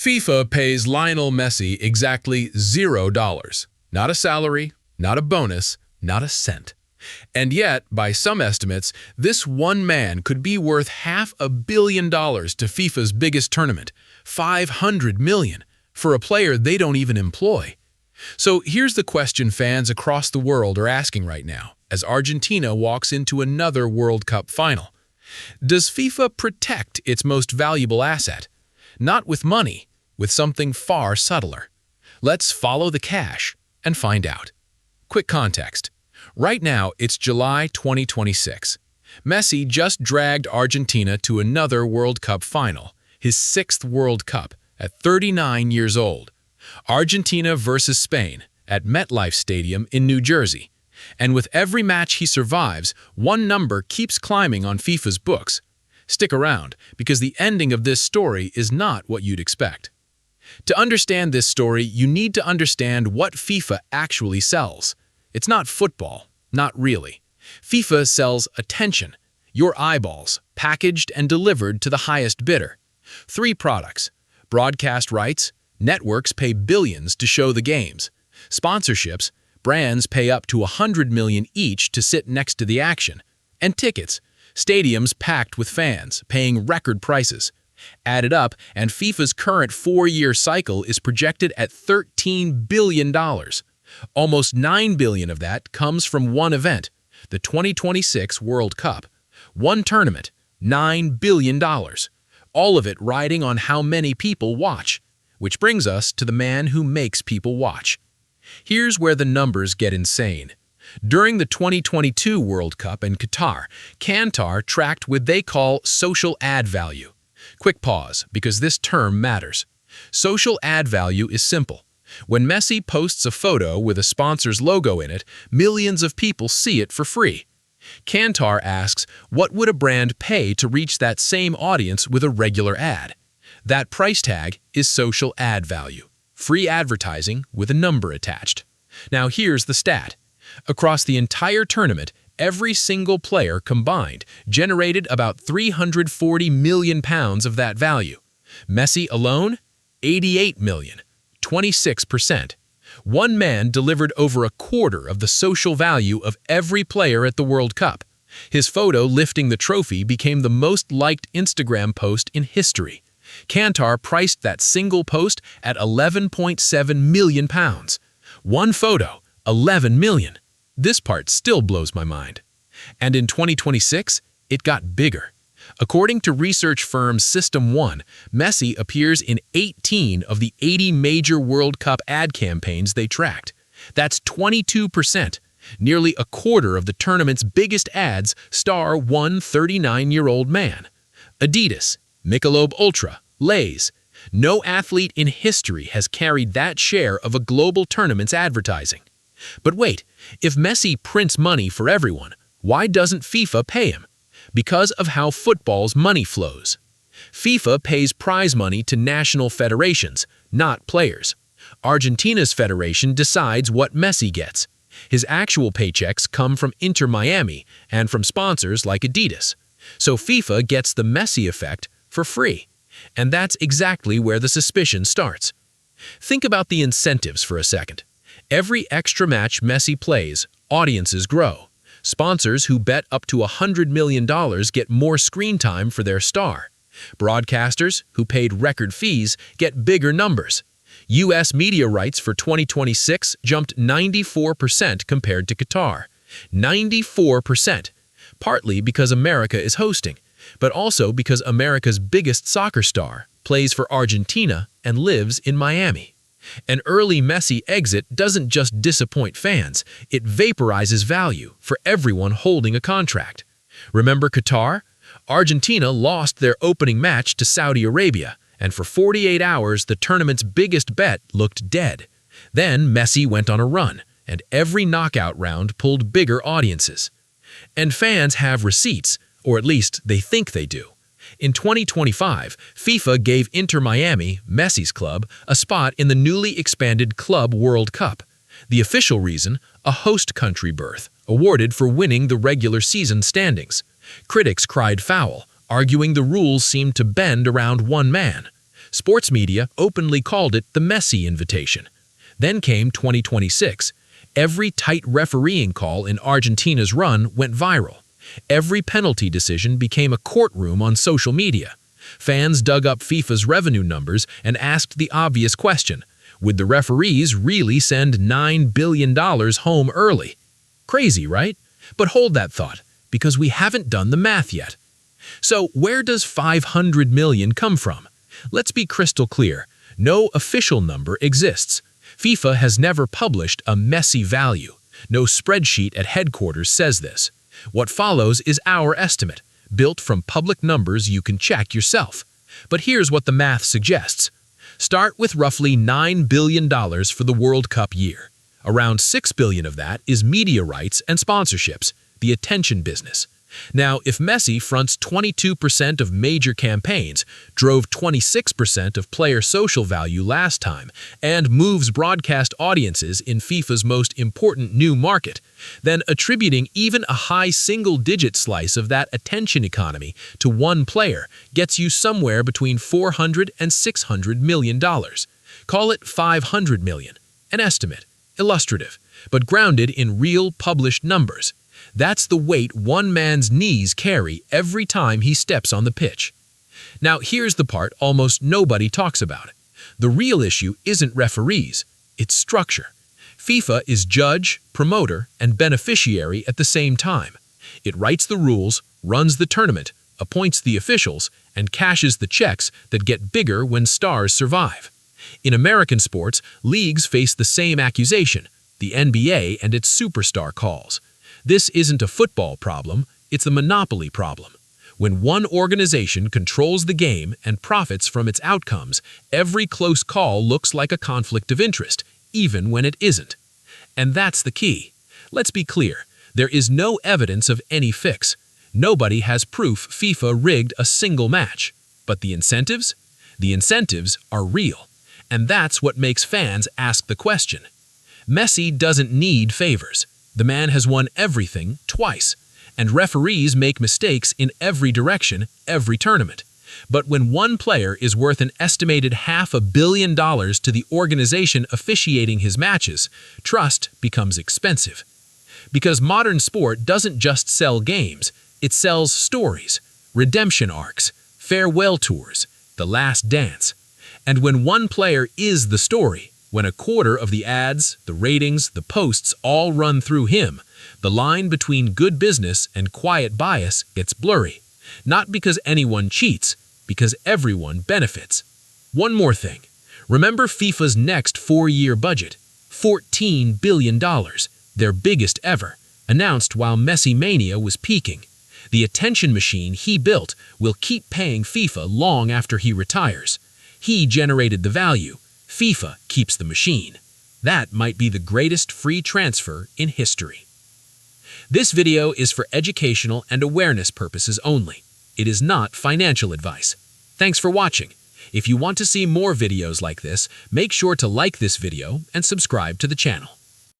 FIFA pays Lionel Messi exactly $0. Not a salary, not a bonus, not a cent. And yet, by some estimates, this one man could be worth $500 million to FIFA's biggest tournament, $500 million, for a player they don't even employ. So here's the question fans across the world are asking right now, as Argentina walks into another World Cup final. Does FIFA protect its most valuable asset? Not with money, with something far subtler. Let's follow the cash and find out. Quick context. Right now, it's July 2026. Messi just dragged Argentina to another World Cup final, his 6th World Cup, at 39 years old. Argentina versus Spain at MetLife Stadium in New Jersey. And with every match he survives, one number keeps climbing on FIFA's books. Stick around, because the ending of this story is not what you'd expect. To understand this story, you need to understand what FIFA actually sells. It's not football, not really. FIFA sells attention, your eyeballs, packaged and delivered to the highest bidder. 3 products: broadcast rights, networks pay billions to show the games; sponsorships, brands pay up to $100 million each to sit next to the action; and tickets, stadiums packed with fans, paying record prices. Add it up, and FIFA's current 4-year cycle is projected at $13 billion. Almost $9 billion of that comes from one event, the 2026 World Cup. One tournament, $9 billion. All of it riding on how many people watch. Which brings us to the man who makes people watch. Here's where the numbers get insane. During the 2022 World Cup in Qatar, Kantar tracked what they call social ad value. Quick pause, because this term matters. Social ad value is simple. When Messi posts a photo with a sponsor's logo in it, millions of people see it for free. Kantar asks, what would a brand pay to reach that same audience with a regular ad? That price tag is social ad value. Free advertising with a number attached. Now here's the stat. Across the entire tournament, every single player combined generated about £340 million of that value. Messi alone, $88 million, 26%. One man delivered over a quarter of the social value of every player at the World Cup. His photo lifting the trophy became the most liked Instagram post in history. Kantar priced that single post at £11.7 million. One photo, $11 million. This part still blows my mind. And in 2026, it got bigger. According to research firm System 1, Messi appears in 18 of the 80 major World Cup ad campaigns they tracked. That's 22%. Nearly a quarter of the tournament's biggest ads star one 39-year-old man. Adidas, Michelob Ultra, Lay's. No athlete in history has carried that share of a global tournament's advertising. But wait, if Messi prints money for everyone, why doesn't FIFA pay him? Because of how football's money flows. FIFA pays prize money to national federations, not players. Argentina's federation decides what Messi gets. His actual paychecks come from Inter Miami and from sponsors like Adidas. So FIFA gets the Messi effect for free. And that's exactly where the suspicion starts. Think about the incentives for a second. Every extra match Messi plays, audiences grow. Sponsors who bet up to $100 million get more screen time for their star. Broadcasters who paid record fees get bigger numbers. U.S. media rights for 2026 jumped 94% compared to Qatar. 94%. Partly because America is hosting, but also because America's biggest soccer star plays for Argentina and lives in Miami. An early Messi exit doesn't just disappoint fans, it vaporizes value for everyone holding a contract. Remember Qatar? Argentina lost their opening match to Saudi Arabia, and for 48 hours the tournament's biggest bet looked dead. Then Messi went on a run, and every knockout round pulled bigger audiences. And fans have receipts, or at least they think they do. In 2025, FIFA gave Inter Miami, Messi's club, a spot in the newly expanded Club World Cup. The official reason, a host country berth, awarded for winning the regular season standings. Critics cried foul, arguing the rules seemed to bend around one man. Sports media openly called it the Messi invitation. Then came 2026. Every tight refereeing call in Argentina's run went viral. Every penalty decision became a courtroom on social media. Fans dug up FIFA's revenue numbers and asked the obvious question: would the referees really send $9 billion home early? Crazy, right? But hold that thought, because we haven't done the math yet. So where does 500 million come from? Let's be crystal clear. No official number exists. FIFA has never published a Messi value. No spreadsheet at headquarters says this. What follows is our estimate, built from public numbers you can check yourself. But here's what the math suggests. Start with roughly $9 billion for the World Cup year. Around $6 billion of that is media rights and sponsorships, the attention business. Now, if Messi fronts 22% of major campaigns, drove 26% of player social value last time, and moves broadcast audiences in FIFA's most important new market, then attributing even a high single-digit slice of that attention economy to one player gets you somewhere between $400 and $600 million. Call it 500 million, an estimate, illustrative, but grounded in real published numbers. That's the weight one man's knees carry every time he steps on the pitch. Now, here's the part almost nobody talks about. The real issue isn't referees, it's structure. FIFA is judge, promoter, and beneficiary at the same time. It writes the rules, runs the tournament, appoints the officials, and cashes the checks that get bigger when stars survive. In American sports, leagues face the same accusation, the NBA and its superstar calls. This isn't a football problem, it's a monopoly problem. When one organization controls the game and profits from its outcomes, every close call looks like a conflict of interest, even when it isn't. And that's the key. Let's be clear, there is no evidence of any fix. Nobody has proof FIFA rigged a single match. But the incentives? The incentives are real. And that's what makes fans ask the question. Messi doesn't need favors. The man has won everything twice, and referees make mistakes in every direction, every tournament. But when one player is worth an estimated $500 million to the organization officiating his matches, trust becomes expensive. Because modern sport doesn't just sell games, it sells stories, redemption arcs, farewell tours, the last dance. And when one player is the story, when a quarter of the ads, the ratings, the posts all run through him, the line between good business and quiet bias gets blurry. Not because anyone cheats, because everyone benefits. One more thing. Remember FIFA's next 4-year budget? $14 billion, their biggest ever, announced while Messi mania was peaking. The attention machine he built will keep paying FIFA long after he retires. He generated the value. FIFA keeps the machine. That might be the greatest free transfer in history. This video is for educational and awareness purposes only. It is not financial advice. Thanks for watching. If you want to see more videos like this, make sure to like this video and subscribe to the channel.